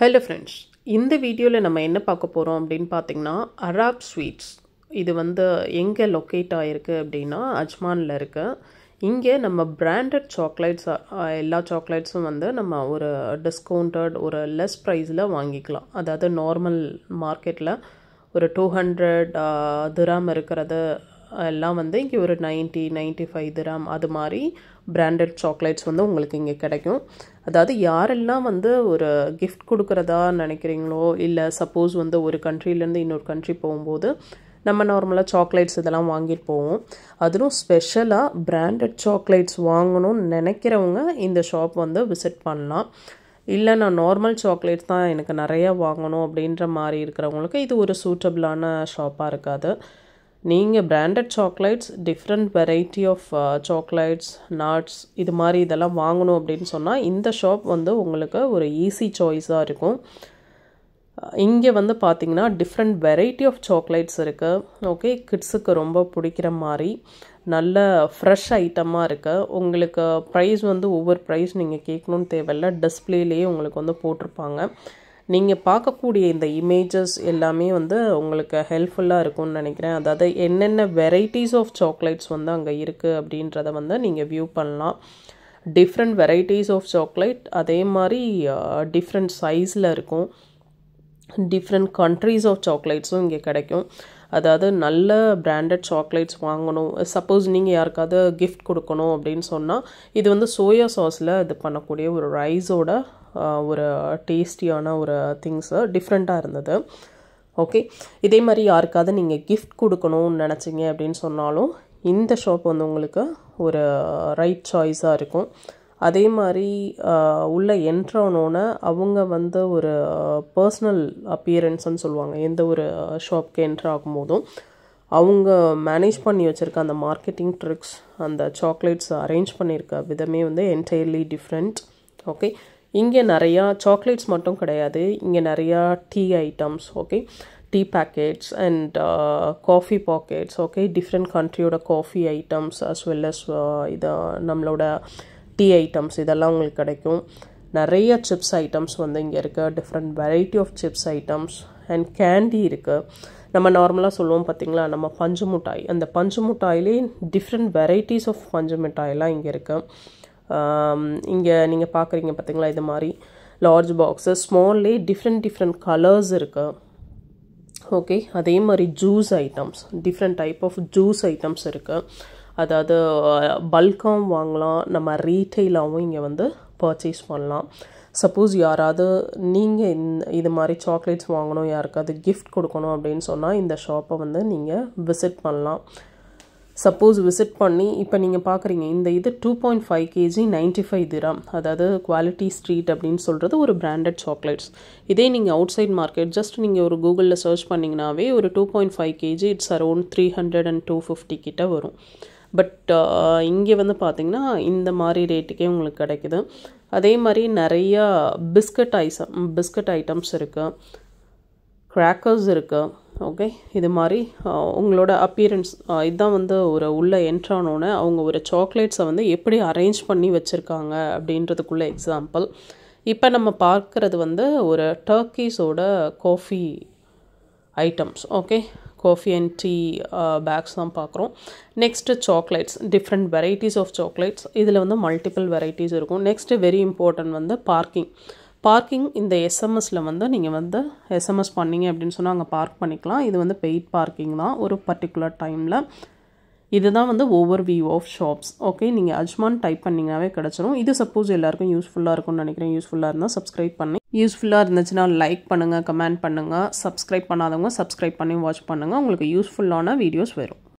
Hello friends, இந்த வீடியோவில் நம்ம என்ன பார்க்க போகிறோம் அப்படின்னு பார்த்தீங்கன்னா அராப் ஸ்வீட்ஸ். இது எங்கே லொக்கேட் ஆகிருக்கு அப்படின்னா அஜ்மானில் இருக்கு. இங்கே நம்ம பிராண்டட் சாக்லேட்ஸ் எல்லா சாக்லேட்ஸும் நம்ம ஒரு டிஸ்கவுண்டட் ஒரு லெஸ் ப்ரைஸில் வாங்கிக்கலாம். அதாவது நார்மல் மார்க்கெட்டில் ஒரு 200 திராம் இருக்கிறது எல்லாம் இங்கே ஒரு 95 திராம் அது மாதிரி பிராண்டட் சாக்லேட்ஸ் உங்களுக்கு இங்கே கிடைக்கும். அதாவது யாரெல்லாம் ஒரு கிஃப்ட் கொடுக்குறதா நினைக்கிறீங்களோ, இல்லை சப்போஸ் ஒரு கண்ட்ரிலேருந்து இன்னொரு கண்ட்ரி போகும்போது நம்ம நார்மலாக சாக்லேட்ஸ் இதெல்லாம் வாங்கிட்டு போவோம். அதுவும் ஸ்பெஷலாக பிராண்டட் சாக்லேட்ஸ் வாங்கணும்னு நினைக்கிறவங்க இந்த ஷாப் விசிட் பண்ணலாம். இல்லை நான் நார்மல் சாக்லேட்ஸ் தான் எனக்கு நிறையா வாங்கணும் அப்படின்ற மாதிரி இருக்கிறவங்களுக்கு இது ஒரு சூட்டபிளான ஷாப்பாக இருக்காது. நீங்கள் branded chocolates, different variety of chocolates, nuts இது மாதிரி இதெல்லாம் வாங்கணும் அப்படின்னு சொன்னால் இந்த ஷாப் உங்களுக்கு ஒரு ஈஸி சாய்ஸாக இருக்கும். இங்கே பார்த்தீங்கன்னா டிஃப்ரெண்ட் வெரைட்டி ஆஃப் சாக்லேட்ஸ் இருக்குது. ஓகே, கிட்ஸுக்கு ரொம்ப பிடிக்கிற மாதிரி நல்ல ஃப்ரெஷ் ஐட்டமாக இருக்குது. உங்களுக்கு ப்ரைஸ் ஒவ்வொரு ப்ரைஸ் நீங்கள் கேட்கணுன்னு தேவையில்லை, டிஸ்பிளேலேயே உங்களுக்கு போட்டிருப்பாங்க. நீங்கள் பார்க்கக்கூடிய இந்த இமேஜஸ் எல்லாமே உங்களுக்கு ஹெல்ப்ஃபுல்லாக இருக்கும்னு நினைக்கிறேன். அதாவது என்னென்ன வெரைட்டிஸ் ஆஃப் சாக்லேட்ஸ் அங்கே இருக்குது அப்படின்றத நீங்கள் வியூ பண்ணலாம். டிஃப்ரெண்ட் வெரைட்டிஸ் ஆஃப் சாக்லேட், அதே மாதிரி டிஃப்ரெண்ட் சைஸில் இருக்கும். டிஃப்ரெண்ட் கண்ட்ரீஸ் ஆஃப் சாக்லேட்ஸும் இங்கே கிடைக்கும். அதாவது நல்ல பிராண்டட் சாக்லேட்ஸ் வாங்கணும், சப்போஸ் நீங்கள் யாருக்காவது கிஃப்ட் கொடுக்கணும் அப்படின்னு சொன்னால் இது சோயா சாஸில் இது பண்ணக்கூடிய ஒரு ரைஸோட ஒரு டேஸ்டியான ஒரு திங்ஸு டிஃப்ரெண்ட்டாக இருந்தது. ஓகே, இதே மாதிரி யாருக்காவது நீங்கள் கிஃப்ட் கொடுக்கணும்னு நினச்சிங்க அப்படின்னு சொன்னாலும் இந்த ஷாப் உங்களுக்கு ஒரு ரைட் சாய்ஸாக இருக்கும். அதே மாதிரி உள்ள என்ட்ரானோன்னு அவங்க ஒரு பர்சனல் அப்பியரன்ஸ்ன்னு சொல்லுவாங்க. எந்த ஒரு ஷாப்க்கு என்ட்ரு ஆகும்போதும் அவங்க மேனேஜ் பண்ணி வச்சுருக்க அந்த மார்க்கெட்டிங் ட்ரிக்ஸ், அந்த சாக்லேட்ஸ் அரேஞ்ச் பண்ணியிருக்க விதமே என்டையர்லி டிஃப்ரெண்ட். ஓகே, இங்கே நிறையா சாக்லேட்ஸ் மட்டும் கிடையாது, இங்கே நிறையா tea items, okay, tea packets and coffee packets, okay, different கண்ட்ரியோட coffee items as well as இது நம்மளோட டீ ஐட்டம்ஸ் இதெல்லாம் உங்களுக்கு கிடைக்கும். நிறைய சிப்ஸ் ஐட்டம்ஸ் இங்கே இருக்குது. Different variety of chips items and candy இருக்குது. நம்ம நார்மலாக சொல்லுவோம் பார்த்திங்களா, நம்ம பஞ்சு மிட்டாய், அந்த பஞ்சு மிட்டாயிலே டிஃப்ரெண்ட் வெரைட்டிஸ் ஆஃப் பஞ்சு மிட்டாயெல்லாம் இங்கே இருக்குது. இங்கே நீங்கள் பார்க்குறீங்க பார்த்திங்களா, இது மாதிரி லார்ஜ் பாக்ஸஸ், ஸ்மால்லே டிஃப்ரெண்ட் கலர்ஸ் இருக்குது. ஓகே, அதே மாதிரி juice items, different type of juice items இருக்குது. அதாவது பல்காகவும் வாங்கலாம், நம்ம ரீட்டெயிலாகவும் இங்கே பர்ச்சேஸ் பண்ணலாம். சப்போஸ் யாராவது நீங்கள் இது மாதிரி சாக்லேட்ஸ் வாங்கணும், யாருக்காவது கிஃப்ட் கொடுக்கணும் அப்படின்னு சொன்னால் இந்த ஷாப்பை நீங்கள் விசிட் பண்ணலாம். சப்போஸ் விசிட் பண்ணி இப்போ நீங்கள் பார்க்குறீங்க இந்த இது 2.5 kg 95 திராம், அதாவது குவாலிட்டி ஸ்ட்ரீட் அப்படின்னு சொல்கிறது ஒரு பிராண்டட் சாக்லேட்ஸ். இதே நீங்கள் அவுட் சைட் மார்க்கெட் ஜஸ்ட் நீங்கள் ஒரு கூகுளில் சர்ச் பண்ணிங்கனாவே ஒரு 2.5 kg இட்ஸ் அரௌண்ட் 300 and 250 கிட்ட வரும். பட் இங்கே பார்த்தீங்கன்னா இந்த மாதிரி ரேட்டுக்கே உங்களுக்கு கிடைக்குது. அதே மாதிரி நிறையா பிஸ்கட் ஐட்டம்ஸ் இருக்குது, கிராக்கர்ஸ் இருக்குது. ஓகே, இது மாதிரி உங்களோட அப்பியரன்ஸ் இதுதான் ஒரு உள்ள என்ட்ரானோன்னு அவங்க ஒரு சாக்லேட்ஸை எப்படி அரேஞ்ச் பண்ணி வச்சுருக்காங்க அப்படின்றதுக்குள்ள எக்ஸாம்பிள். இப்போ நம்ம பார்க்குறது ஒரு டர்க்கீஸோட coffee items. Okay, coffee and tea bags தான் பார்க்குறோம். Next chocolates, different varieties of chocolates, இதில் மல்டிபிள் வெரைட்டிஸ் இருக்கும். நெக்ஸ்ட்டு வெரி இம்பார்ட்டன்ட் பார்க்கிங் இந்த எஸ்எம்எஸில் நீங்கள் எஸ்எம்எஸ் பண்ணிங்க அப்படின்னு சொன்னால் அங்கே பார்க் பண்ணிக்கலாம். இது பெய்ட் பார்க்கிங் தான் ஒரு பர்டிகுலர் டைமில். இதுதான் overview of shops. Okay, நீங்கள் அஜ்மான் டைப் பண்ணிங்கனாவே கிடச்சிரும். இது சப்போஸ் எல்லாருக்கும் யூஸ்ஃபுல்லாக இருக்கும்னு நினைக்கிறேன். யூஸ்ஃபுல்லாக இருந்தால் சப்ஸ்கிரைப் பண்ணி, யூஸ்ஃபுல்லாக இருந்துச்சுன்னா லைக் பண்ணுங்கள், கமெண்ட் பண்ணுங்கள். சப்ஸ்கிரைப் பண்ணாதவங்க சப்ஸ்கிரைப் பண்ணி வாட்ச் பண்ணுங்கள். உங்களுக்கு யூஸ்ஃபுல்லான வீடியோஸ் வரும்.